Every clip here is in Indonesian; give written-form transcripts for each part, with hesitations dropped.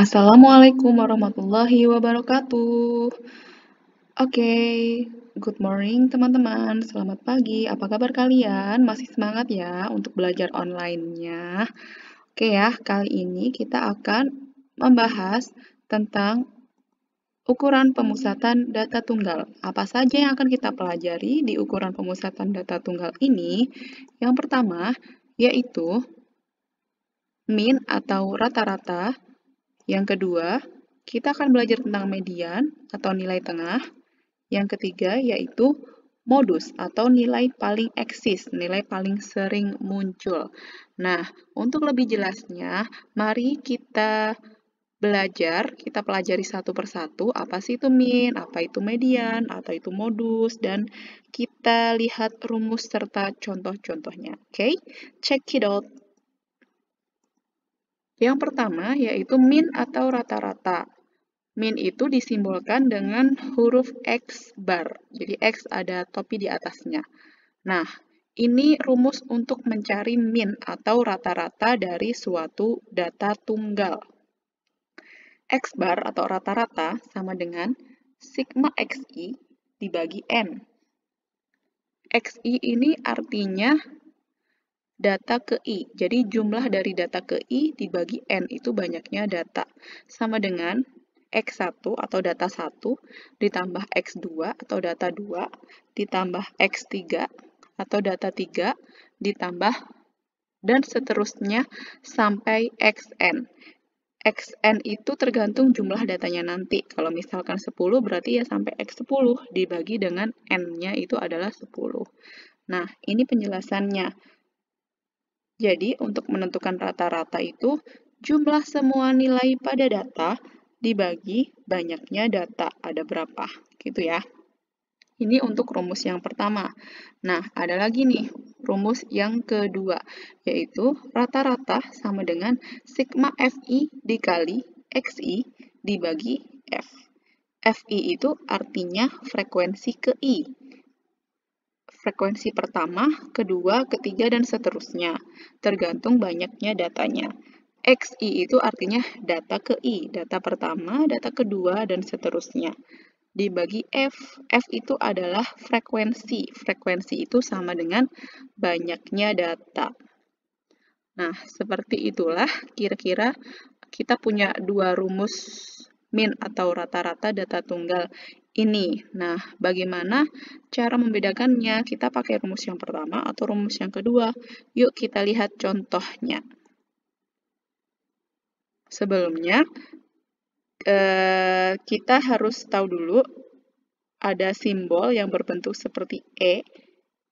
Assalamualaikum warahmatullahi wabarakatuh. Oke, good morning teman-teman. Selamat pagi. Apa kabar kalian? Masih semangat ya untuk belajar online-nya? Oke ya, kali ini kita akan membahas tentang ukuran pemusatan data tunggal. Apa saja yang akan kita pelajari di ukuran pemusatan data tunggal ini? Yang pertama, yaitu mean atau rata-rata. Yang kedua, kita akan belajar tentang median atau nilai tengah. Yang ketiga, yaitu modus atau nilai paling eksis, nilai paling sering muncul. Nah, untuk lebih jelasnya, mari kita pelajari satu persatu, apa sih itu mean, apa itu median, atau itu modus, dan kita lihat rumus serta contoh-contohnya. Oke, check it out. Yang pertama yaitu mean atau rata-rata. Mean itu disimbolkan dengan huruf X bar. Jadi X ada topi di atasnya. Nah, ini rumus untuk mencari mean atau rata-rata dari suatu data tunggal. X bar atau rata-rata sama dengan sigma XI dibagi N. XI ini artinya data ke I. Jadi jumlah dari data ke I dibagi N itu banyaknya data. Sama dengan X1 atau data 1 ditambah X2 atau data 2 ditambah X3 atau data 3 ditambah dan seterusnya sampai Xn. Xn itu tergantung jumlah datanya nanti. Kalau misalkan 10 berarti ya sampai X10 dibagi dengan N-nya itu adalah 10. Nah, ini penjelasannya. Jadi, untuk menentukan rata-rata itu, jumlah semua nilai pada data dibagi banyaknya data. Ada berapa? Gitu ya. Ini untuk rumus yang pertama. Nah, ada lagi nih, rumus yang kedua, yaitu rata-rata sama dengan sigma Fi dikali Xi dibagi F. Fi itu artinya frekuensi ke I. Frekuensi pertama, kedua, ketiga, dan seterusnya, tergantung banyaknya datanya. XI itu artinya data ke I, data pertama, data kedua, dan seterusnya. Dibagi F, F itu adalah frekuensi. Frekuensi itu sama dengan banyaknya data. Nah, seperti itulah kira-kira kita punya dua rumus mean atau rata-rata data tunggal ini. Nah, bagaimana cara membedakannya? Kita pakai rumus yang pertama atau rumus yang kedua? Yuk kita lihat contohnya. Sebelumnya, kita harus tahu dulu ada simbol yang berbentuk seperti E.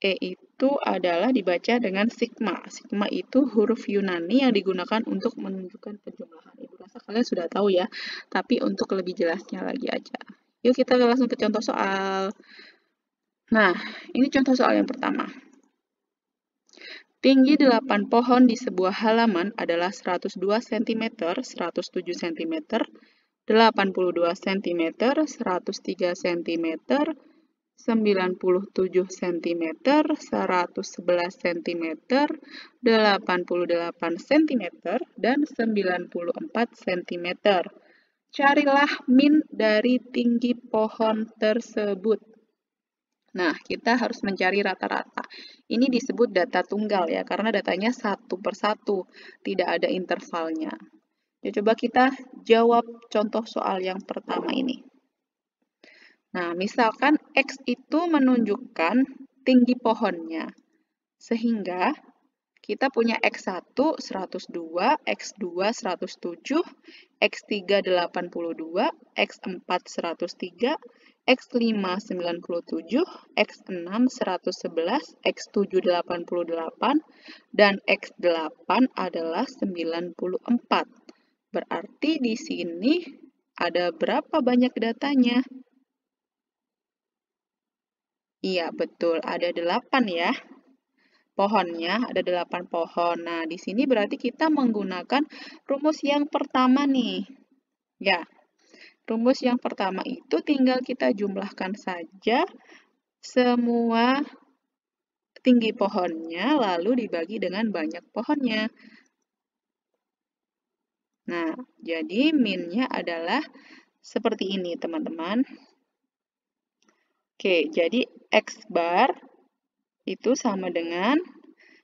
E itu adalah dibaca dengan sigma. Sigma itu huruf Yunani yang digunakan untuk menunjukkan penjumlahan. Ibu rasa kalian sudah tahu ya, tapi untuk lebih jelasnya lagi aja. Yuk kita langsung ke contoh soal. Nah, ini contoh soal yang pertama. Tinggi 8 pohon di sebuah halaman adalah 102 cm, 107 cm, 82 cm, 103 cm, 97 cm, 111 cm, 88 cm, dan 94 cm. Carilah min dari tinggi pohon tersebut. Nah, kita harus mencari rata-rata. Ini disebut data tunggal ya, karena datanya satu per satu, tidak ada intervalnya. Ya, coba kita jawab contoh soal yang pertama ini. Nah, misalkan X itu menunjukkan tinggi pohonnya. Sehingga kita punya X1 102, X2 107, X3 82, X4 103, X5 97, X6 111, X7 88, dan X8 adalah 94. Berarti di sini ada berapa banyak datanya? Iya, betul. Ada 8 ya. Pohonnya ada 8 pohon. Nah, di sini berarti kita menggunakan rumus yang pertama nih. Ya, rumus yang pertama itu tinggal kita jumlahkan saja semua tinggi pohonnya, lalu dibagi dengan banyak pohonnya. Nah, jadi min-nya adalah seperti ini, teman-teman. Oke, jadi X bar itu sama dengan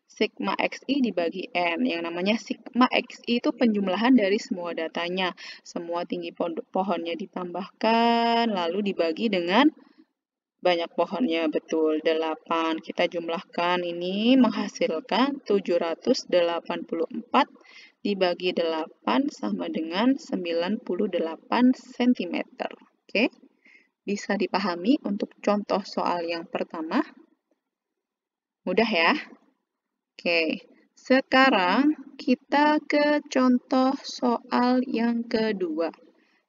sigma XI dibagi N. Yang namanya sigma XI itu penjumlahan dari semua datanya. Semua tinggi pohonnya ditambahkan, lalu dibagi dengan banyak pohonnya, betul, 8. Kita jumlahkan ini menghasilkan 784 dibagi 8 sama dengan 98 cm. Oke, bisa dipahami untuk contoh soal yang pertama? Mudah ya? Oke, sekarang kita ke contoh soal yang kedua.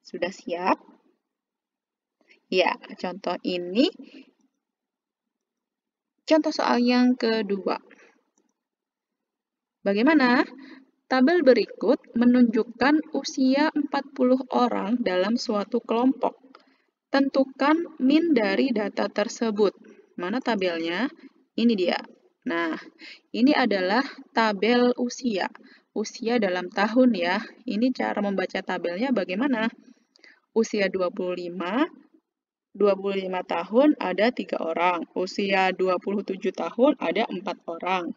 Sudah siap? Ya, contoh ini contoh soal yang kedua. Bagaimana? Tabel berikut menunjukkan usia 40 orang dalam suatu kelompok. Tentukan min dari data tersebut. Mana tabelnya? Ini dia. Nah, ini adalah tabel usia. Usia dalam tahun ya. Ini cara membaca tabelnya bagaimana? Usia 25 tahun ada 3 orang. Usia 27 tahun ada 4 orang.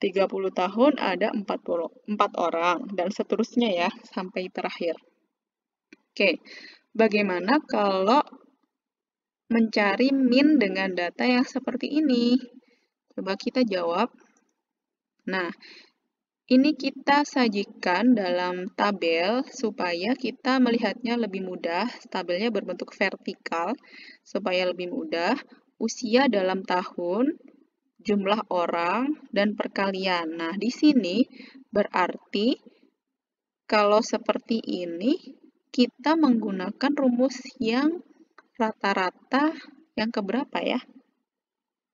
30 tahun ada 4 orang. Dan seterusnya ya, sampai terakhir. Oke, bagaimana kalau mencari min dengan data yang seperti ini? Coba kita jawab. Nah, ini kita sajikan dalam tabel supaya kita melihatnya lebih mudah. Tabelnya berbentuk vertikal supaya lebih mudah. Usia dalam tahun, jumlah orang, dan perkalian. Nah, di sini berarti kalau seperti ini, kita menggunakan rumus yang rata-rata yang keberapa ya?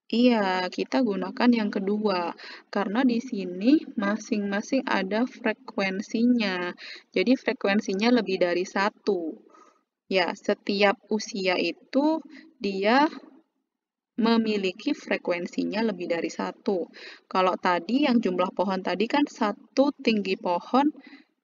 Iya, kita gunakan yang kedua, karena di sini masing-masing ada frekuensinya. Jadi frekuensinya lebih dari 1. Ya, setiap usia itu dia memiliki frekuensinya lebih dari 1. Kalau tadi yang jumlah pohon tadi kan 1 tinggi pohon,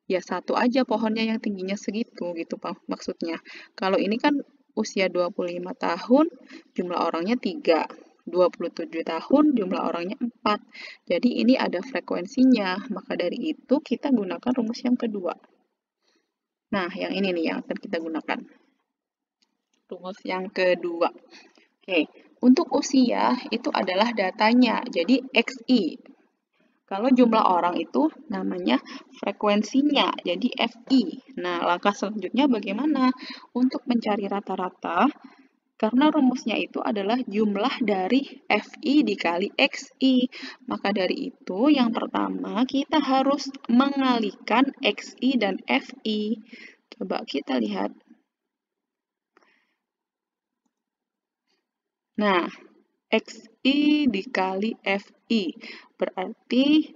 ya 1 aja pohonnya yang tingginya segitu, gitu maksudnya. Kalau ini kan usia 25 tahun, jumlah orangnya 3. 27 tahun, jumlah orangnya 4. Jadi ini ada frekuensinya, maka dari itu kita gunakan rumus yang kedua. Nah, yang ini nih yang akan kita gunakan. Rumus yang kedua. Oke, untuk usia itu adalah datanya, jadi XI. Kalau jumlah orang itu namanya frekuensinya, jadi FI. Nah, langkah selanjutnya bagaimana? Untuk mencari rata-rata, karena rumusnya itu adalah jumlah dari FI dikali XI. Maka dari itu, yang pertama kita harus mengalihkan XI dan FI. Coba kita lihat. Nah, XI dikali FI. Berarti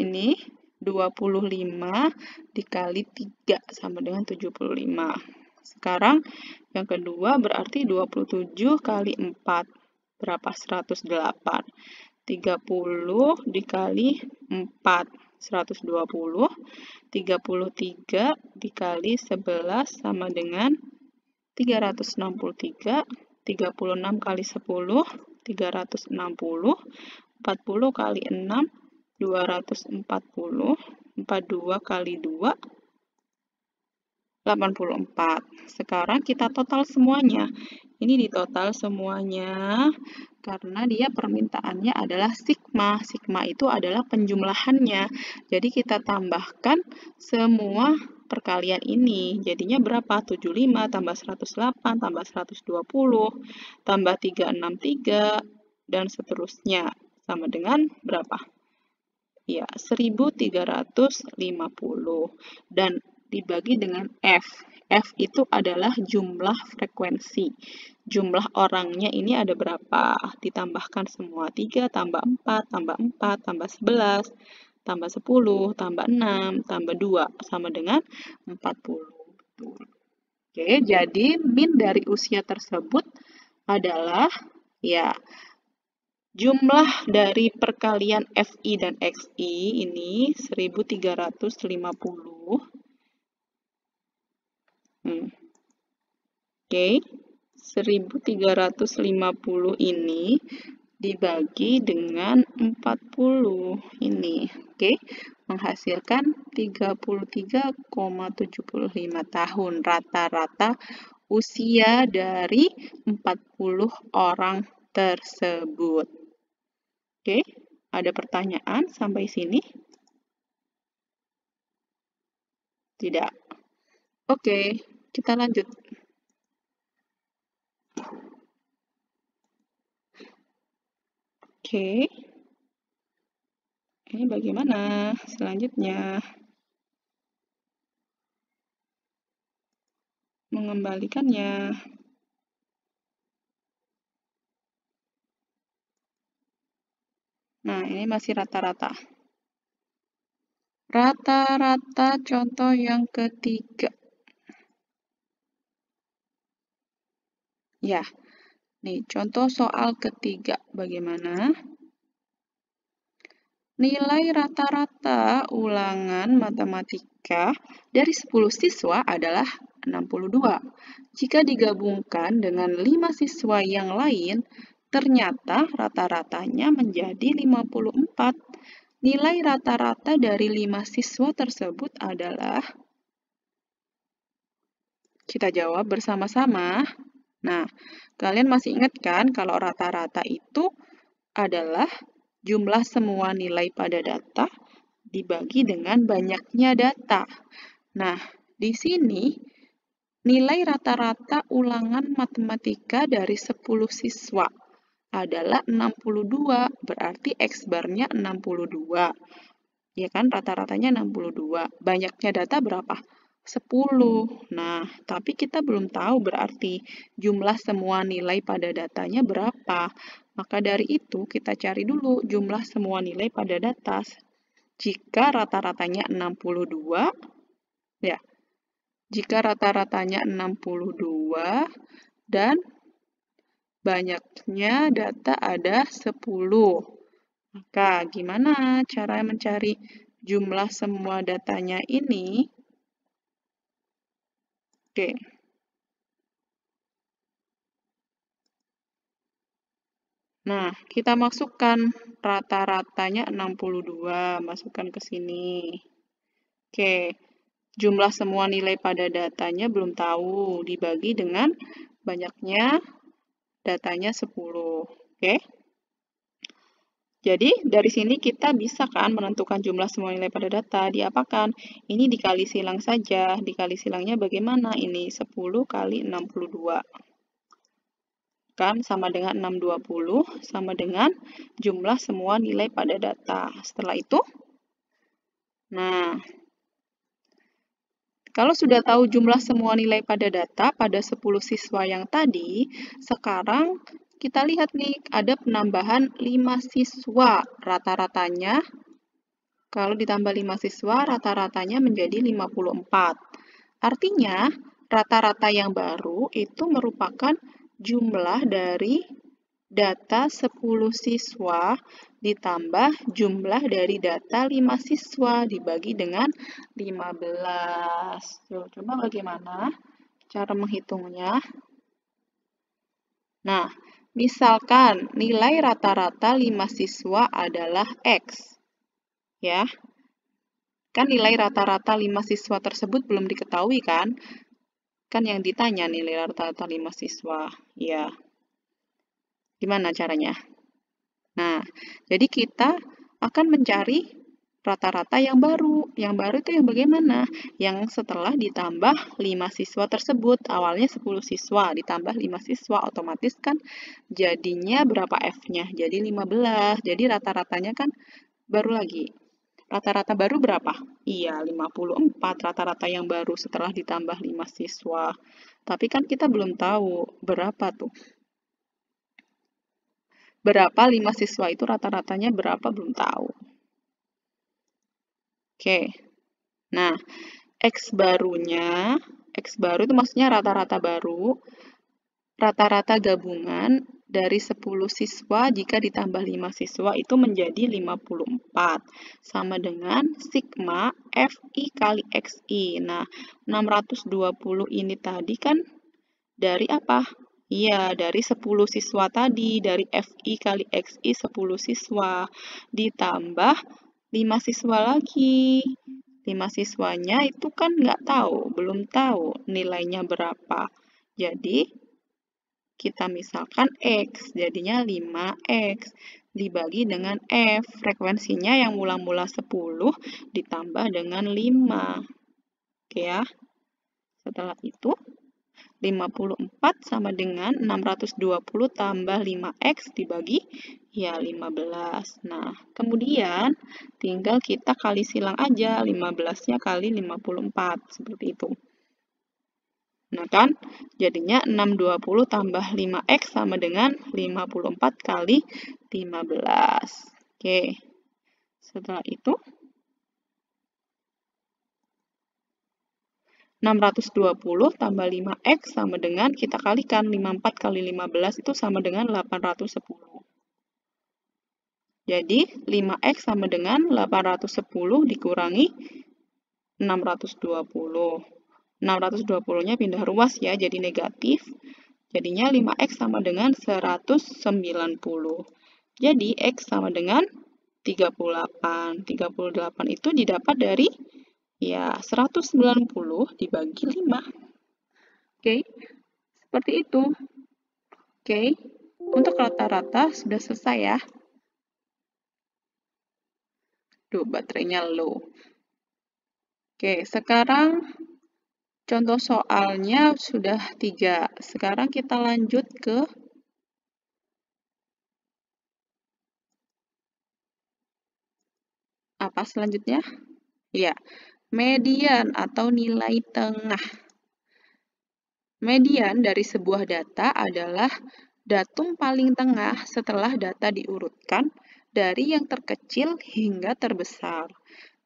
ini 25 dikali 3 sama dengan 75. Sekarang yang kedua berarti 27 kali 4. Berapa? 108. 30 dikali 4. 120. 33 dikali 11 sama dengan 363. 36 kali 10. 360. 40 kali 6. 240. 42 kali 2. 84. Sekarang kita total semuanya. Ini ditotal semuanya karena dia permintaannya adalah sigma. Sigma itu adalah penjumlahannya. Jadi kita tambahkan semua perkalian ini. Jadinya berapa? 75 tambah 108 tambah 120 tambah 363 dan seterusnya. Sama dengan berapa? Ya, 1350. Dan dibagi dengan F. F itu adalah jumlah frekuensi. Jumlah orangnya ini ada berapa? Ditambahkan semua. 3 tambah 4, tambah 4, tambah 11, tambah 10, tambah 6, tambah 2, sama dengan 40. Oke, jadi min dari usia tersebut adalah, ya, jumlah dari perkalian FI dan XI ini 1350 Oke, 1350 ini dibagi dengan 40 ini. Oke, menghasilkan 33,75 tahun rata-rata usia dari 40 orang tersebut. Oke, ada pertanyaan sampai sini? Tidak. Oke, kita lanjut. Oke. Ini bagaimana selanjutnya? Mengembalikannya. Nah, ini masih rata-rata. Rata-rata contoh yang ketiga. Ya, nih contoh soal ketiga. Bagaimana? Nilai rata-rata ulangan matematika dari 10 siswa adalah 62. Jika digabungkan dengan 5 siswa yang lain, ternyata rata-ratanya menjadi 54. Nilai rata-rata dari 5 siswa tersebut adalah... Kita jawab bersama-sama. Nah, kalian masih ingat kan kalau rata-rata itu adalah jumlah semua nilai pada data dibagi dengan banyaknya data. Nah, di sini nilai rata-rata ulangan matematika dari 10 siswa adalah 62, berarti X-bar-nya 62. Ya kan, rata-ratanya 62. Banyaknya data berapa? 10. Nah, tapi kita belum tahu berarti jumlah semua nilai pada datanya berapa. Maka dari itu, kita cari dulu jumlah semua nilai pada data. Jika rata-ratanya 62, ya, jika rata-ratanya 62 dan banyaknya data ada 10. Maka gimana cara mencari jumlah semua datanya ini? Oke. Nah, kita masukkan rata-ratanya 62, masukkan ke sini. Oke, jumlah semua nilai pada datanya belum tahu, dibagi dengan banyaknya datanya 10. Oke. Jadi, dari sini kita bisa kan menentukan jumlah semua nilai pada data. Diapakan? Ini dikali silang saja. Dikali silangnya bagaimana? Ini 10 kali 62. Kan sama dengan 620, sama dengan jumlah semua nilai pada data. Setelah itu, nah, kalau sudah tahu jumlah semua nilai pada data pada 10 siswa yang tadi, sekarang kita lihat nih, ada penambahan 5 siswa. Rata-ratanya, kalau ditambah 5 siswa, rata-ratanya menjadi 54. Artinya, rata-rata yang baru itu merupakan jumlah dari data 10 siswa ditambah jumlah dari data 5 siswa dibagi dengan 15. Coba bagaimana cara menghitungnya? Nah, misalkan nilai rata-rata 5 siswa adalah X. Ya. Kan nilai rata-rata 5 siswa tersebut belum diketahui kan? Kan yang ditanya nilai rata-rata 5 siswa. Ya. Gimana caranya? Nah, jadi kita akan mencari rata-rata yang baru. Yang baru itu yang bagaimana? Yang setelah ditambah 5 siswa tersebut. Awalnya 10 siswa, ditambah 5 siswa. Otomatis kan jadinya berapa F-nya? Jadi 15. Jadi rata-ratanya kan baru lagi. Rata-rata baru berapa? Iya, 54. Rata-rata yang baru setelah ditambah 5 siswa. Tapi kan kita belum tahu berapa tuh. Berapa 5 siswa itu rata-ratanya berapa belum tahu. Oke. Nah, X baru itu maksudnya rata-rata baru, rata-rata gabungan dari 10 siswa jika ditambah 5 siswa itu menjadi 54. Sama dengan sigma FI kali XI. Nah, 620 ini tadi kan dari apa? Iya, dari 10 siswa tadi, dari FI kali XI 10 siswa, ditambah 5 siswa lagi. 5 siswanya itu kan nggak tahu, belum tahu nilainya berapa. Jadi, kita misalkan X, jadinya 5X dibagi dengan F. Frekuensinya yang mula-mula 10 ditambah dengan 5. Oke ya. Setelah itu, 54 sama dengan 620 tambah 5X dibagi ya 15. Nah, kemudian tinggal kita kali silang aja 15-nya kali 54. Seperti itu. Nah kan, jadinya 620 tambah 5X sama dengan 54 kali 15. Oke, setelah itu 620 tambah 5X sama dengan, kita kalikan 54 kali 15 itu sama dengan 810. Jadi 5X sama dengan 810 dikurangi 620. 620-nya pindah ruas ya, jadi negatif. Jadinya 5X sama dengan 190. Jadi X sama dengan 38. 38 itu didapat dari ya 190 dibagi 5. Oke, seperti itu. Oke, untuk rata-rata sudah selesai ya. Duh, baterainya low. Oke, sekarang contoh soalnya sudah 3. Sekarang kita lanjut ke apa selanjutnya? Ya, median atau nilai tengah. Median dari sebuah data adalah datum paling tengah setelah data diurutkan dari yang terkecil hingga terbesar.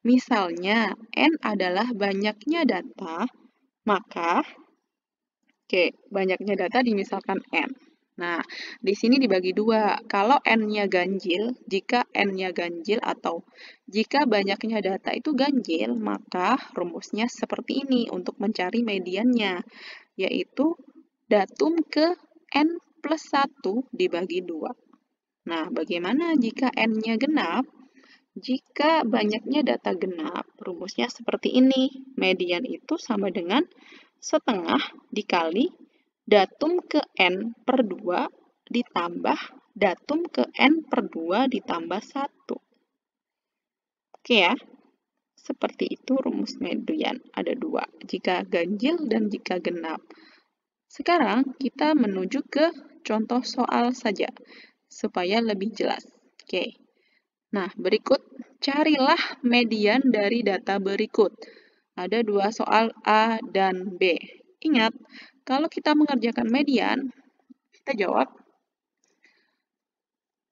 Misalnya, N adalah banyaknya data, maka banyaknya data dimisalkan N. Nah, di sini dibagi dua. Kalau N-nya ganjil, jika N-nya ganjil atau jika banyaknya data itu ganjil, maka rumusnya seperti ini untuk mencari mediannya, yaitu datum ke N plus 1 dibagi 2. Nah, bagaimana jika N-nya genap? Jika banyaknya data genap, rumusnya seperti ini. Median itu sama dengan setengah dikali datum ke N per 2 ditambah datum ke N per 2 ditambah 1. Oke ya, seperti itu rumus median. Ada 2, jika ganjil dan jika genap. Sekarang kita menuju ke contoh soal saja, supaya lebih jelas. Oke. Nah, berikut carilah median dari data berikut. Ada 2 soal A dan B. Ingat, kalau kita mengerjakan median, kita jawab,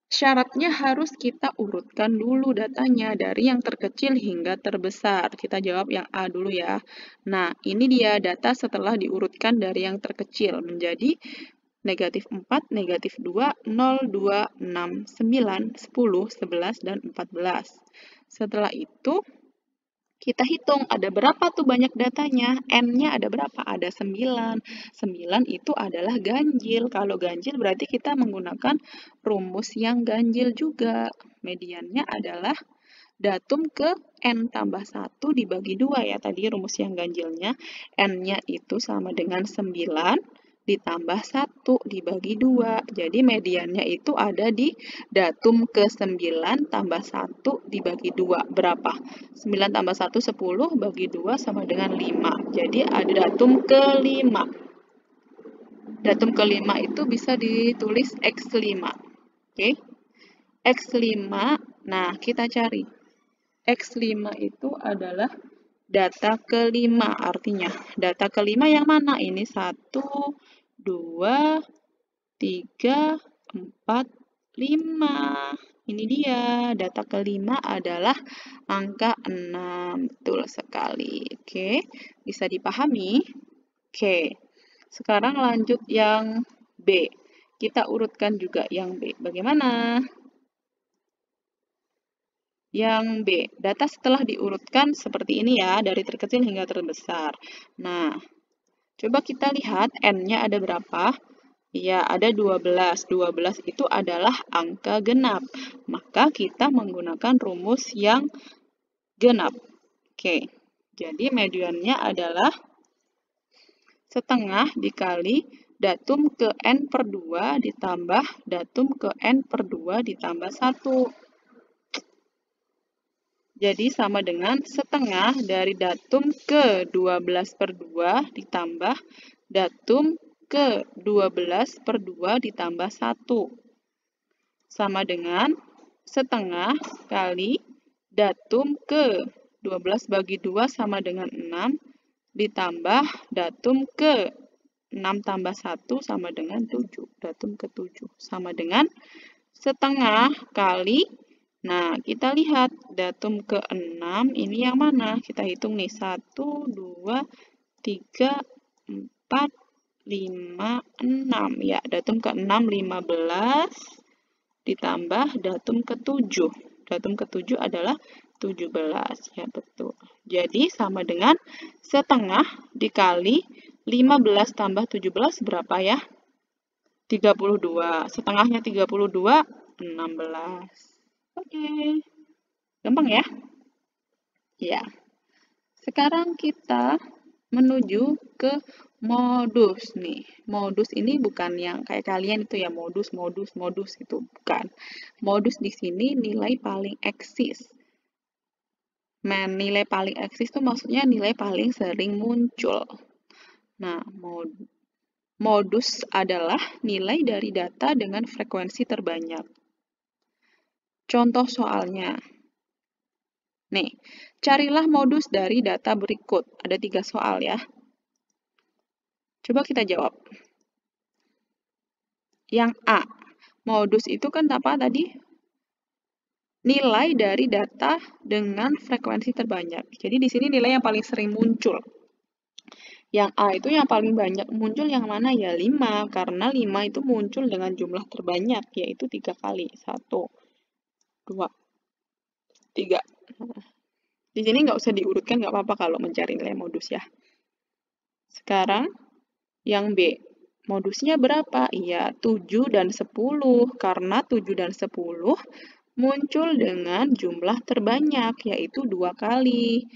syaratnya harus kita urutkan dulu datanya dari yang terkecil hingga terbesar. Kita jawab yang A dulu ya. Nah, ini dia data setelah diurutkan dari yang terkecil menjadi negatif 4, negatif 2, 0, 2, 6, 9, 10, 11, dan 14. Setelah itu, kita hitung ada berapa tuh banyak datanya. N-nya ada berapa? Ada 9. 9 itu adalah ganjil. Kalau ganjil berarti kita menggunakan rumus yang ganjil juga. Mediannya adalah datum ke N tambah 1 dibagi 2 ya. Tadi rumus yang ganjilnya. N-nya itu sama dengan 9 ditambah 1 dibagi 2. Jadi mediannya itu ada di datum ke 9 tambah 1 dibagi 2. Berapa? 9 tambah 1, 10, bagi 2 sama dengan 5. Jadi ada datum ke 5. Datum ke 5 itu bisa ditulis X5. Oke? X5, nah kita cari. X5 itu adalah data kelima, artinya data kelima yang mana? Ini 1, 2, 3, 4, 5. Ini dia, data kelima adalah angka 6. Betul sekali. Oke, bisa dipahami? Oke, sekarang lanjut yang B. Kita urutkan juga yang B. Bagaimana? Yang B, data setelah diurutkan seperti ini ya, dari terkecil hingga terbesar. Nah, coba kita lihat N-nya ada berapa? Ya, ada 12. 12 itu adalah angka genap. Maka kita menggunakan rumus yang genap. Oke, jadi mediannya adalah setengah dikali datum ke N per 2 ditambah datum ke N per 2 ditambah 1. Jadi sama dengan setengah dari datum ke 12 per 2 ditambah datum ke 12 per 2 ditambah 1. Sama dengan setengah kali datum ke 12 bagi 2 sama dengan 6 ditambah datum ke 6 tambah 1 sama dengan 7. Datum ke 7 sama dengan setengah kali. Nah, kita lihat datum ke-6 ini yang mana? Kita hitung nih, 1, 2, 3, 4, 5, 6. Ya, datum ke-6, 15, ditambah datum ke-7. Datum ke-7 adalah 17. Ya, betul. Jadi, sama dengan setengah dikali 15 tambah 17 berapa ya? 32. Setengahnya 32, 16. Oke, gampang ya? Ya. Sekarang kita menuju ke modus nih. Modus ini bukan yang kayak kalian itu ya, modus itu bukan. Modus di sini nilai paling eksis. Nilai paling eksis itu maksudnya nilai paling sering muncul. Nah, modus adalah nilai dari data dengan frekuensi terbanyak. Contoh soalnya. Nih, carilah modus dari data berikut. Ada 3 soal ya. Coba kita jawab. Yang A, modus itu kan apa tadi? Nilai dari data dengan frekuensi terbanyak. Jadi di sini nilai yang paling sering muncul. Yang A itu yang paling banyak muncul yang mana ya? 5, karena 5 itu muncul dengan jumlah terbanyak, yaitu 3 kali. 1, 2, 3. Di sini nggak usah diurutkan, nggak apa-apa kalau mencari nilai modus ya. Sekarang, yang B. Modusnya berapa? Iya, 7 dan 10. Karena 7 dan 10 muncul dengan jumlah terbanyak, yaitu 2 kali.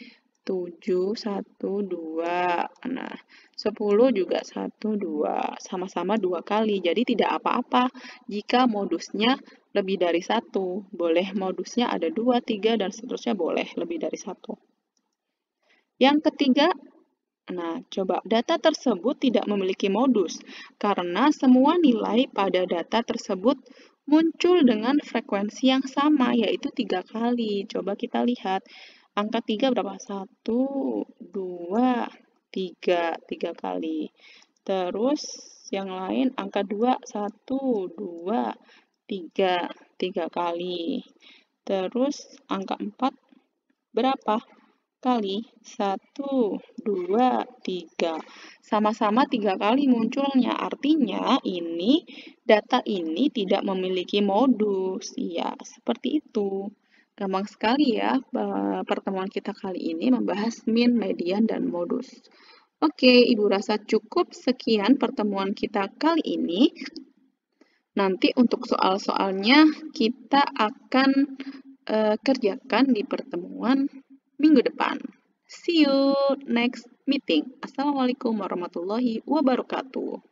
7, 1, 2. Nah, 10 juga 1, 2. Sama-sama 2 kali. Jadi tidak apa-apa jika modusnya lebih dari 1. Boleh modusnya ada 2, 3, dan seterusnya boleh lebih dari 1. Yang ketiga, nah, coba data tersebut tidak memiliki modus karena semua nilai pada data tersebut muncul dengan frekuensi yang sama, yaitu 3 kali. Coba kita lihat. Angka 3 berapa? 1, 2, 3. 3 kali. Terus yang lain angka 2, 1, 2, 3. 3 kali. Terus angka 4 berapa? Kali 1, 2, 3. Sama-sama 3 kali munculnya. Artinya ini data ini tidak memiliki modus. Ya, seperti itu. Gampang sekali ya pertemuan kita kali ini membahas min, median, dan modus. Oke, Ibu rasa cukup sekian pertemuan kita kali ini. Nanti untuk soal-soalnya kita akan kerjakan di pertemuan minggu depan. See you next meeting. Assalamualaikum warahmatullahi wabarakatuh.